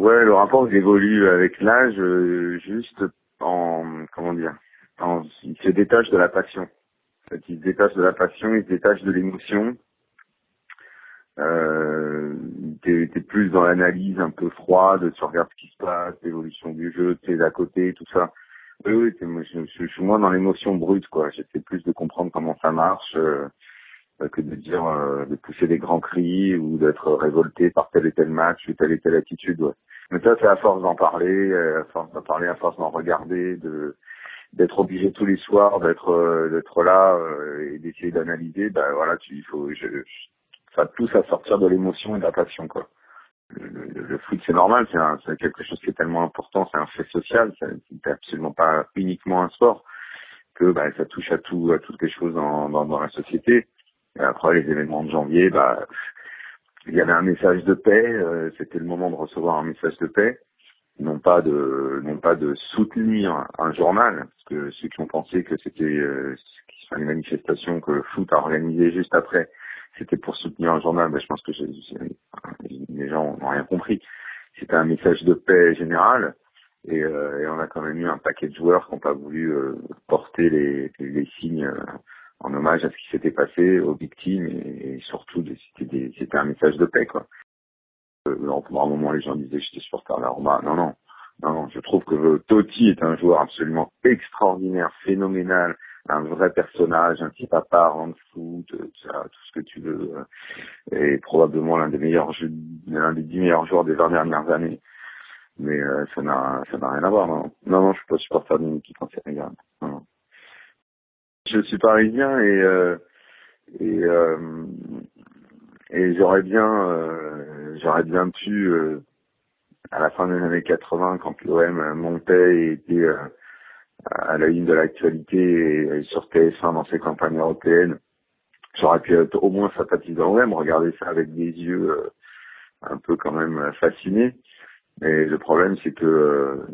Ouais, le rapport il évolue avec l'âge, juste comment dire, il se détache de la passion. En fait, il se détache de la passion, il se détache de l'émotion. T'es plus dans l'analyse un peu froide, tu regardes ce qui se passe, l'évolution du jeu, t'es à côté, tout ça. Oui, oui, moi, je suis moins dans l'émotion brute, quoi. J'essaie plus de comprendre comment ça marche, que de dire, de pousser des grands cris ou d'être révolté par tel et tel match ou telle et telle attitude, ouais. Mais ça, c'est à force d'en parler, à force d'en regarder, d'être obligé tous les soirs d'être là et d'essayer d'analyser. Bah voilà, ça te pousse à sortir de l'émotion et de la passion, quoi. Le foot, c'est normal, c'est quelque chose qui est tellement important, c'est un fait social, c'est absolument pas uniquement un sport, que bah, ça touche à toutes les choses dans la société. Et après, les événements de janvier, bah, il y avait un message de paix, c'était le moment de recevoir un message de paix, non pas de soutenir un journal, parce que ceux qui ont pensé que c'était une manifestation que le foot a organisée juste après, c'était pour soutenir un journal, ben, je pense que les gens n'ont rien compris. C'était un message de paix général, et on a quand même eu un paquet de joueurs qui n'ont pas voulu porter les signes en hommage à ce qui s'était passé aux victimes, et surtout c'était un message de paix, quoi. Pendant un moment, les gens disaient que j'étais supporter de la Roma. Non, non. Non, non. Je trouve que Totti est un joueur absolument extraordinaire, phénoménal, un vrai personnage, un type à part en foot, tout ce que tu veux, et probablement l'un des 10 meilleurs joueurs des 20 dernières années. Mais ça n'a rien à voir, non. Non, non, je suis pas supporter d'une équipe quand c'est regarde. Non, non. Je suis parisien et, euh, et j'aurais bien pu à la fin des années 80, quand l'OM montait et était à la ligne de l'actualité et sur TF1 dans ses campagnes européennes, j'aurais pu être au moins sympathisant l'OM, regarder ça avec des yeux un peu quand même fascinés. Mais le problème, c'est que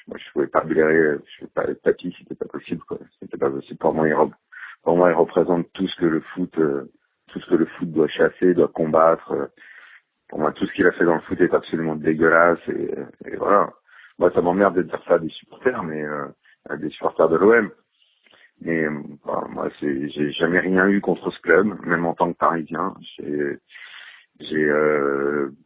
moi, je pouvais pas blairer, je pouvais pas être tapis, c'était pas possible, quoi. C'était pas possible. Pour moi, il représente tout ce que le foot doit chasser, doit combattre. Pour moi, tout ce qu'il a fait dans le foot est absolument dégueulasse, et voilà. Moi, ça m'emmerde de dire ça à des supporters, mais à des supporters de l'OM. Mais bah, moi, j'ai jamais rien eu contre ce club, même en tant que Parisien. J'ai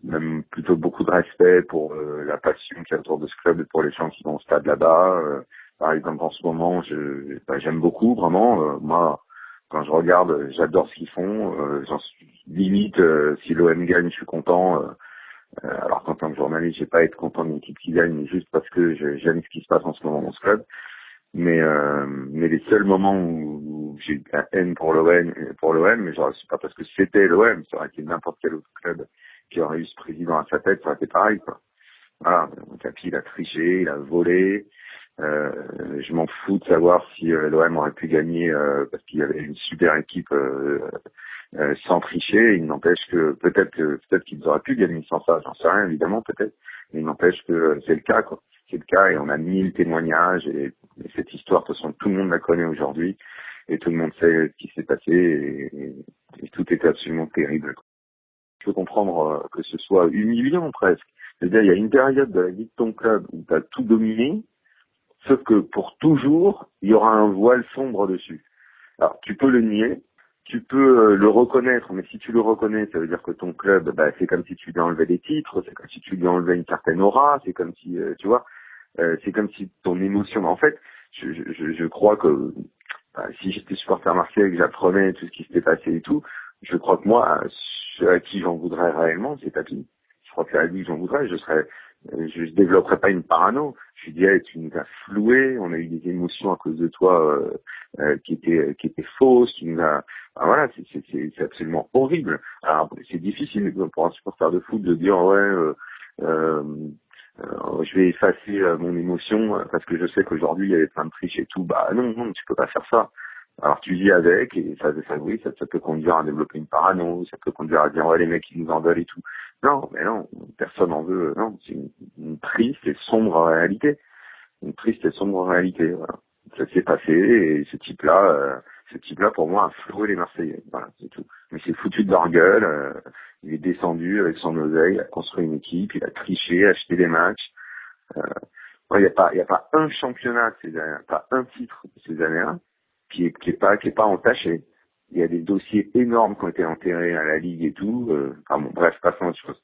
même plutôt beaucoup de respect pour la passion qu'il y a autour de ce club et pour les gens qui vont au stade là-bas. Par exemple, en ce moment, j'aime beaucoup, vraiment. Moi, quand je regarde, j'adore ce qu'ils font. J'en suis limite, si l'OM gagne, je suis content. Alors qu'en tant que journaliste, j'ai pas à être content d'une équipe qui gagne, mais juste parce que j'aime ce qui se passe en ce moment dans ce club. Mais les seuls moments où j'ai eu de la haine pour l'OM, mais genre c'est pas parce que c'était l'OM, ça aurait été n'importe quel autre club qui aurait eu ce président à sa tête, ça aurait été pareil, quoi. Voilà, Tapi, il a triché, il a volé. Je m'en fous de savoir si l'OM aurait pu gagner parce qu'il y avait une super équipe sans tricher. Il n'empêche que peut-être qu'ils auraient pu gagner sans ça, j'en sais rien évidemment peut-être, mais il n'empêche que c'est le cas, quoi. C'est le cas et on a 1000 témoignages et cette histoire, de toute façon, tout le monde la connaît aujourd'hui et tout le monde sait ce qui s'est passé et tout était absolument terrible, quoi. Je peux comprendre que ce soit humiliant presque. C'est-à-dire, il y a une période de la vie de ton club où tu as tout dominé, sauf que pour toujours, il y aura un voile sombre dessus. Alors, tu peux le nier, tu peux le reconnaître, mais si tu le reconnais, ça veut dire que ton club, bah, c'est comme si tu lui enlevais des titres, c'est comme si tu lui enlevais une certaine aura, c'est comme si, tu vois, c'est comme si ton émotion, en fait, je crois que bah, si j'étais supporter marseillais et que j'apprenais tout ce qui s'était passé et tout, je crois que moi, ceux à qui j'en voudrais réellement, c'est Tapi. Je crois que c'est à lui que j'en voudrais, je développerais pas une parano. Je lui dirais, tu nous as floués, on a eu des émotions à cause de toi qui étaient fausses, tu nous as, ben voilà, c'est absolument horrible. Alors c'est difficile pour un supporter de foot de dire ouais, je vais effacer mon émotion parce que je sais qu'aujourd'hui il y avait plein de triches et tout. Bah non, non, tu peux pas faire ça. Alors tu vis avec et oui, ça peut conduire à développer une parano, ça peut conduire à dire ouais les mecs ils nous en veulent et tout. Non, mais non, personne en veut. Non, c'est une triste et sombre réalité. Une triste et sombre réalité. Voilà. Ça s'est passé et ce type-là, Ce type-là, pour moi, a fleuré les Marseillais. Voilà, c'est tout. Mais il s'est foutu de leur gueule. Il est descendu avec son oseille, il a construit une équipe, il a triché, acheté des matchs. Euh, il y a pas un championnat de ces années, pas un titre de ces années-là qui est pas entaché. Il y a des dossiers énormes qui ont été enterrés à la Ligue et tout. Enfin bon, bref, passons à autre chose.